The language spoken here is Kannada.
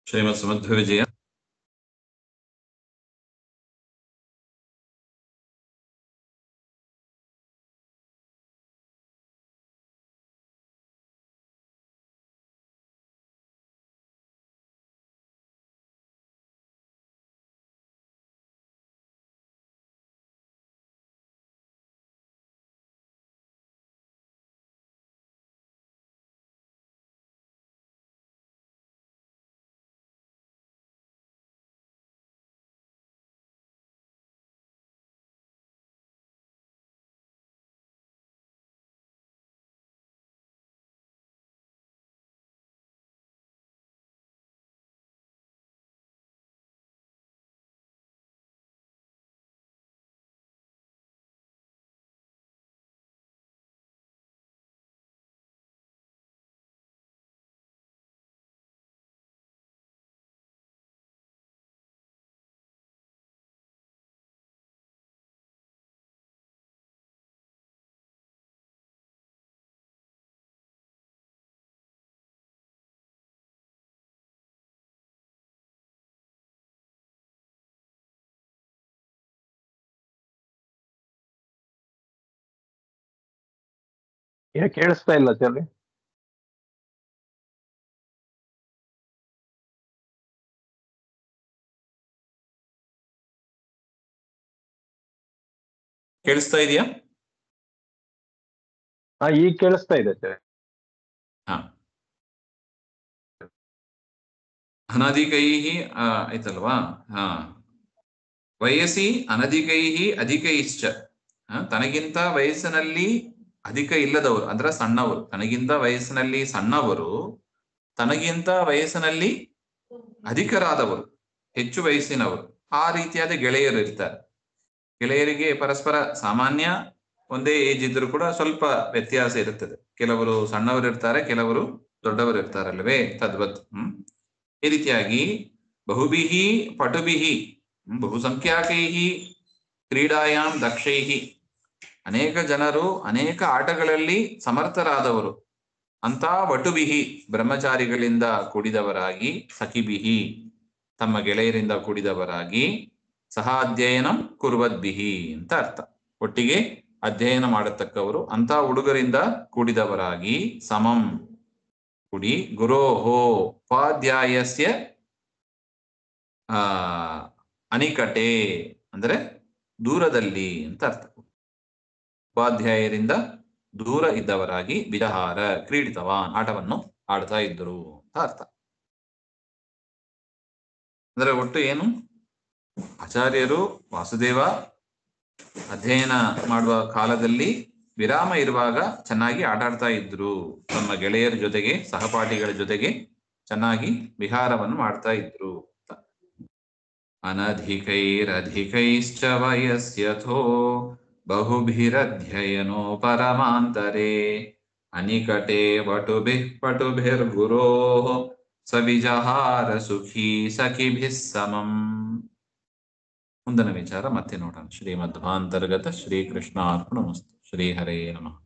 ಶ್ರೀಮತ್ ಸಮಧ್ವ ವಿಜಯ ಕೇಳಿಸ್ತಾ ಇಲ್ಲ ಚಲಿ. ಕೇಳಿಸ್ತಾ ಇದೆಯಾ? ಈಗ ಕೇಳಿಸ್ತಾ ಇದೆ ಸರ್. ಹಾ, ಅನಧಿಕೈಹಿ ಆಯ್ತಲ್ವಾ? ಹಾ, ವಯಸ್ಸಿ ಅನಧಿಕೈಹಿ ಅಧಿಕೈಶ್ಚ, ತನಗಿಂತ ವಯಸ್ಸಿನಲ್ಲಿ ಅಧಿಕ ಇಲ್ಲದವರು ಅಂದ್ರೆ ಸಣ್ಣವರು, ತನಗಿಂತ ವಯಸ್ಸಿನಲ್ಲಿ ಸಣ್ಣವರು, ತನಗಿಂತ ವಯಸ್ಸಿನಲ್ಲಿ ಅಧಿಕರಾದವರು, ಹೆಚ್ಚು ವಯಸ್ಸಿನವರು, ಆ ರೀತಿಯಾದ ಗೆಳೆಯರು ಇರ್ತಾರೆ. ಗೆಳೆಯರಿಗೆ ಪರಸ್ಪರ ಸಾಮಾನ್ಯ ಒಂದೇ ಏಜ್ ಇದ್ರೂ ಕೂಡ ಸ್ವಲ್ಪ ವ್ಯತ್ಯಾಸ ಇರುತ್ತದೆ. ಕೆಲವರು ಸಣ್ಣವರು ಇರ್ತಾರೆ, ಕೆಲವರು ದೊಡ್ಡವರು ಇರ್ತಾರಲ್ವೇ, ತದ್ವತ್. ಈ ರೀತಿಯಾಗಿ ಬಹುಬಿಹಿ ಪಟುಬಿಹಿ ಬಹುಸಂಖ್ಯಾಕೈಹಿ ಕ್ರೀಡಾಯಾಂ ದಕ್ಷೈಹಿ, ಅನೇಕ ಜನರು ಅನೇಕ ಆಟಗಳಲ್ಲಿ ಸಮರ್ಥರಾದವರು, ಅಂತ ವಟುಬಿಹಿ ಬ್ರಹ್ಮಚಾರಿಗಳಿಂದ ಕೂಡಿದವರಾಗಿ, ಸಖಿಬಿಹಿ ತಮ್ಮ ಗೆಳೆಯರಿಂದ ಕೂಡಿದವರಾಗಿ, ಸಹ ಅಧ್ಯಯನಂ ಕುರ್ವದ್ಬಿಹಿ ಅಂತ ಅರ್ಥ, ಒಟ್ಟಿಗೆ ಅಧ್ಯಯನ ಮಾಡತಕ್ಕವರು, ಅಂತ ಹುಡುಗರಿಂದ ಕೂಡಿದವರಾಗಿ, ಸಮಂ ಕೂಡಿ, ಗುರೋಹೋ ಉಪಾಧ್ಯಾಯಸ್ಯ ಅನಿಕಟೆ ಅಂದ್ರೆ ದೂರದಲ್ಲಿ ಅಂತ ಅರ್ಥ, ಉಪಾಧ್ಯಾಯರಿಂದ ದೂರ ಇದ್ದವರಾಗಿ, ವಿಹಾರ ಕ್ರೀಡಿತವಾನ್ ಆಟವನ್ನು ಆಡ್ತಾ ಇದ್ದರು ಅಂತ ಅರ್ಥ. ಅಂದ್ರೆ ಒಟ್ಟು ಏನು, ಆಚಾರ್ಯರು ವಾಸುದೇವ ಅಧ್ಯಯನ ಮಾಡುವ ಕಾಲದಲ್ಲಿ ವಿರಾಮ ಇರುವಾಗ ಚೆನ್ನಾಗಿ ಆಟಾಡ್ತಾ ಇದ್ರು, ತಮ್ಮ ಗೆಳೆಯರ ಜೊತೆಗೆ ಸಹಪಾಠಿಗಳ ಜೊತೆಗೆ ಚೆನ್ನಾಗಿ ವಿಹಾರವನ್ನು ಮಾಡ್ತಾ ಇದ್ರು. ಅನಧಿಕೈರಧಿಕೈಶ್ಚ ವಯಸ್ಯಥೋ ಬಹುಭಿರಧ್ಯಯನೋ ಪರಮಾಂತರೇ, ಅನಿಕಟೆ ವಟುಭಿಃ ಪಟುಭಿರ್ಗುರೋಃ ಸವಿಜಹಾರ ಸುಖೀ ಸಖಿಭಿಃ ಸಮಂ. ಮುಂದಿನ ವಿಚಾರ ಮತ್ತೆ ನೋಡೋಣ. ಶ್ರೀಮಧ್ವಾಂತರ್ಗತ ಶ್ರೀಕೃಷ್ಣಾರ್ಪಣಮಸ್ತು. ಶ್ರೀಹರೇ ನಮಃ.